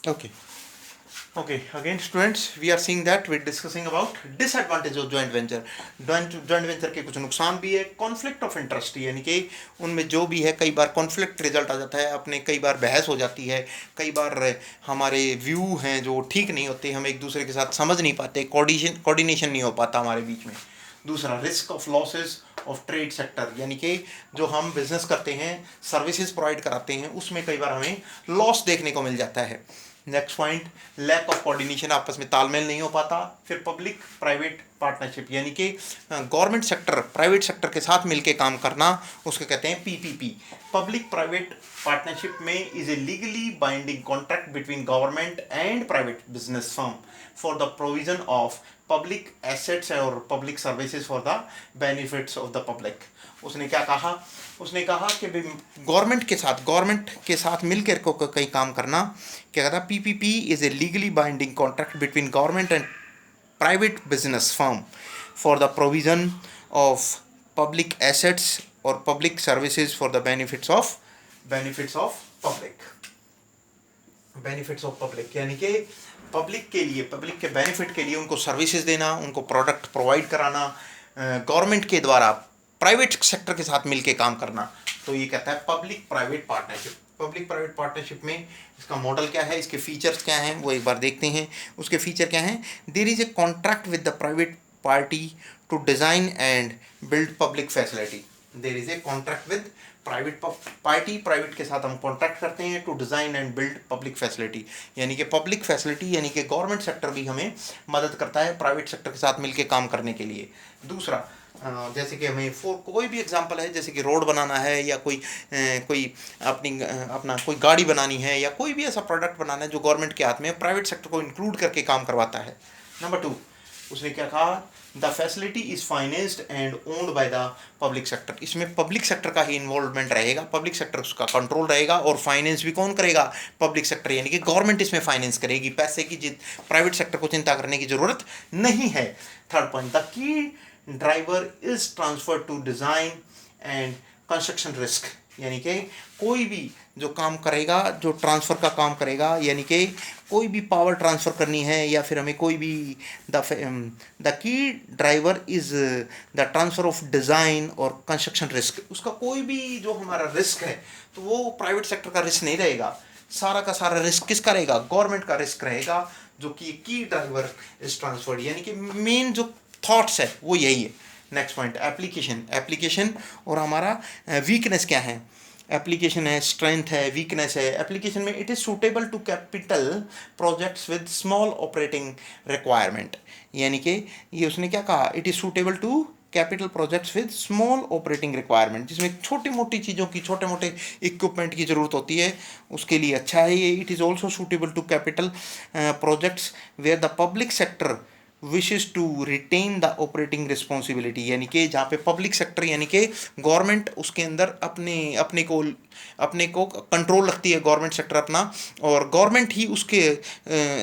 Okay. Okay. Again, students, we are seeing that we're discussing about disadvantage of joint venture. joint venture के कुछ नुकसान भी है, conflict of interest, यानी कि उनमें जो भी है कई बार कॉन्फ्लिक्ट रिजल्ट आ जाता है, अपने कई बार बहस हो जाती है, कई बार हमारे व्यू हैं जो ठीक नहीं होते, हम एक दूसरे के साथ समझ नहीं पाते, कोऑर्डिनेशन नहीं हो पाता हमारे बीच में। दूसरा, risk of losses of trade sector, यानी कि जो हम बिजनेस करते हैं, सर्विसेज प्रोवाइड कराते हैं, उसमें कई बार हमें लॉस देखने को मिल जाता है। Next point, lack of coordination, आपस में तालमेल नहीं हो पाता। फिर पब्लिक प्राइवेट पार्टनरशिप, यानी कि गवर्नमेंट सेक्टर प्राइवेट सेक्टर के साथ मिलकर काम करना, उसको कहते हैं पीपीपी। पब्लिक प्राइवेट पार्टनरशिप में is a legally binding contract between government and private business firm for the provision of public assets और public services for the benefits of the public. उसने क्या कहा? उसने कहा कि गवर्नमेंट के साथ मिलकर को कई काम करना, क्या कहता? PPP is a legally binding contract between government and private business firm for the provision of public assets और public services for the benefits of public, यानी कि पब्लिक के लिए, पब्लिक के बेनिफिट के लिए उनको सर्विसेज देना, उनको प्रोडक्ट प्रोवाइड कराना, गवर्नमेंट के द्वारा प्राइवेट सेक्टर के साथ मिलके काम करना। तो ये कहता है public private partnership. Public private partnership में इसका मॉडल क्या है, इसके फीचर्स क्या हैं, वो एक बार देखते हैं। उसके फीचर क्या हैं? There is a contract with the private party to design and build public facility. There is a contract with private party, private के साथ हम कॉन्ट्रैक्ट करते हैं to design and build public facility, यानी कि पब्लिक फैसिलिटी, यानी कि government sector भी हमें मदद करता है प्राइवेट सेक्टर के साथ मिलकर काम करने के लिए। दूसरा, जैसे कि हमें कोई भी एग्जांपल है, जैसे कि रोड बनाना है या कोई अपना कोई गाड़ी बनानी है या कोई भी ऐसा प्रोडक्ट बनाना है जो गवर्नमेंट के हाथ में, प्राइवेट सेक्टर को इंक्लूड करके काम करवाता है। नंबर 2, उसने क्या कहा? The facility is financed and owned by the public sector. इसमें पब्लिक सेक्टर का ही इन्वॉल्वमेंट रहेगा, पब्लिक सेक्टर उसका कंट्रोल रहेगा, और फाइनेंस भी कौन करेगा? पब्लिक सेक्टर, यानी कि गवर्नमेंट इसमें फाइनेंस करेगी। पैसे की प्राइवेट सेक्टर को चिंता करने की जरूरत नहीं है। Third point, the key driver is transfer to design and construction risk, यानी कि कोई भी जो काम करेगा, जो ट्रांसफ़र का काम करेगा, यानी कि कोई भी पावर ट्रांसफ़र करनी है या फिर हमें कोई भी the key driver is the transfer of design और कंस्ट्रक्शन रिस्क, उसका कोई भी जो हमारा रिस्क है तो वो प्राइवेट सेक्टर का रिस्क नहीं रहेगा, सारा का सारा रिस्क किसका रहेगा? गवर्नमेंट का रिस्क रहेगा, जो कि की ड्राइवर इज ट्रांसफर्ड, यानी कि मेन जो थॉट्स है वो यही है। नेक्स्ट पॉइंट, एप्लीकेशन और हमारा वीकनेस क्या है? एप्लीकेशन है, स्ट्रेंथ है, वीकनेस है। एप्लीकेशन में it is suitable to capital projects with small operating requirement, यानी कि ये उसने क्या कहा? It is suitable to capital projects with small operating requirement, जिसमें छोटी मोटी चीज़ों की, छोटे मोटे इक्विपमेंट की ज़रूरत होती है, उसके लिए अच्छा है ये। It is also suitable to capital projects where the public sector wishes to retain the operating responsibility, यानी कि जहाँ पे पब्लिक सेक्टर, यानी कि गवर्नमेंट उसके अंदर अपने को कंट्रोल रखती है, गवर्नमेंट सेक्टर अपना, और गवर्नमेंट ही उसके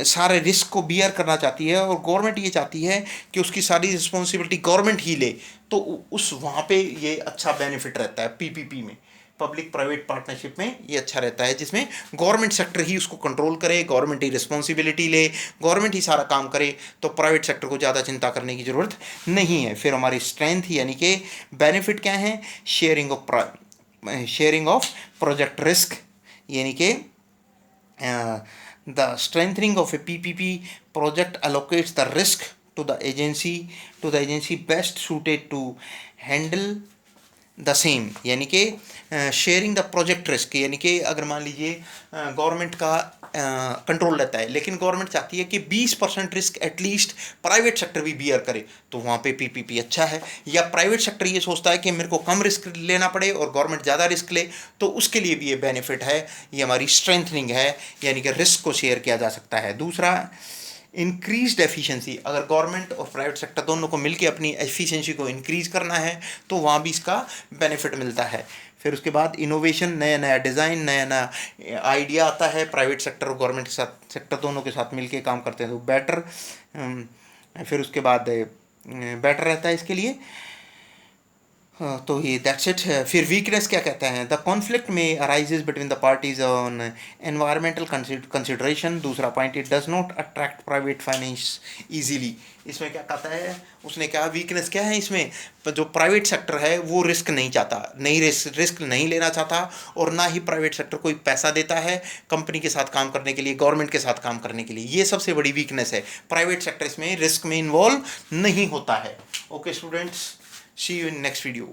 सारे रिस्क को बियर करना चाहती है, और गवर्नमेंट ये चाहती है कि उसकी सारी रिस्पॉन्सिबिलिटी गवर्नमेंट ही ले, तो उस वहाँ पे ये अच्छा बेनिफिट रहता है पीपीपी में। पब्लिक प्राइवेट पार्टनरशिप में ये अच्छा रहता है, जिसमें गवर्नमेंट सेक्टर ही उसको कंट्रोल करे, गवर्नमेंट ही रिस्पॉन्सिबिलिटी ले, गवर्नमेंट ही सारा काम करे, तो प्राइवेट सेक्टर को ज़्यादा चिंता करने की ज़रूरत नहीं है। फिर हमारी स्ट्रेंथ, यानी कि बेनिफिट क्या है? शेयरिंग ऑफ प्रोजेक्ट रिस्क, यानी कि the strengthening of A PPP project allocates the risk to the agency best suited to handle the same, यानी कि शेयरिंग द प्रोजेक्ट रिस्क, यानी कि अगर मान लीजिए गवर्नमेंट का कंट्रोल रहता है, लेकिन गवर्नमेंट चाहती है कि 20% रिस्क एटलीस्ट प्राइवेट सेक्टर भी बियर करे, तो वहाँ पे पीपीपी अच्छा है। या प्राइवेट सेक्टर ये सोचता है कि मेरे को कम रिस्क लेना पड़े और गवर्नमेंट ज़्यादा रिस्क ले, तो उसके लिए भी ये बेनिफिट है, ये हमारी स्ट्रेंथनिंग है, यानी कि रिस्क को शेयर किया जा सकता है। दूसरा, इंक्रीज्ड एफिशिएंसी, अगर गवर्नमेंट और प्राइवेट सेक्टर दोनों को मिलकर अपनी एफिशिएंसी को इंक्रीज करना है तो वहाँ भी इसका बेनिफिट मिलता है। फिर उसके बाद इनोवेशन, नया नया डिज़ाइन, नया नया आइडिया आता है, प्राइवेट सेक्टर और गवर्नमेंट के साथ, सेक्टर दोनों के साथ मिलके काम करते हैं तो बेटर, फिर उसके बाद बेटर रहता है इसके लिए। हाँ, तो ये दैट्स इट। फिर वीकनेस क्या कहता है, द कॉन्फ्लिक्ट में arises between the parties on environmental consideration. दूसरा point, it does not attract private finance easily. इसमें क्या कहता है, उसने क्या वीकनेस क्या है इसमें, जो प्राइवेट सेक्टर है वो रिस्क नहीं चाहता, नहीं रिस्क नहीं लेना चाहता, और ना ही प्राइवेट सेक्टर कोई पैसा देता है कंपनी के साथ काम करने के लिए, गवर्नमेंट के साथ काम करने के लिए। ये सबसे बड़ी वीकनेस है, प्राइवेट सेक्टर इसमें रिस्क में इन्वॉल्व नहीं होता है। Okay students, see you in next video.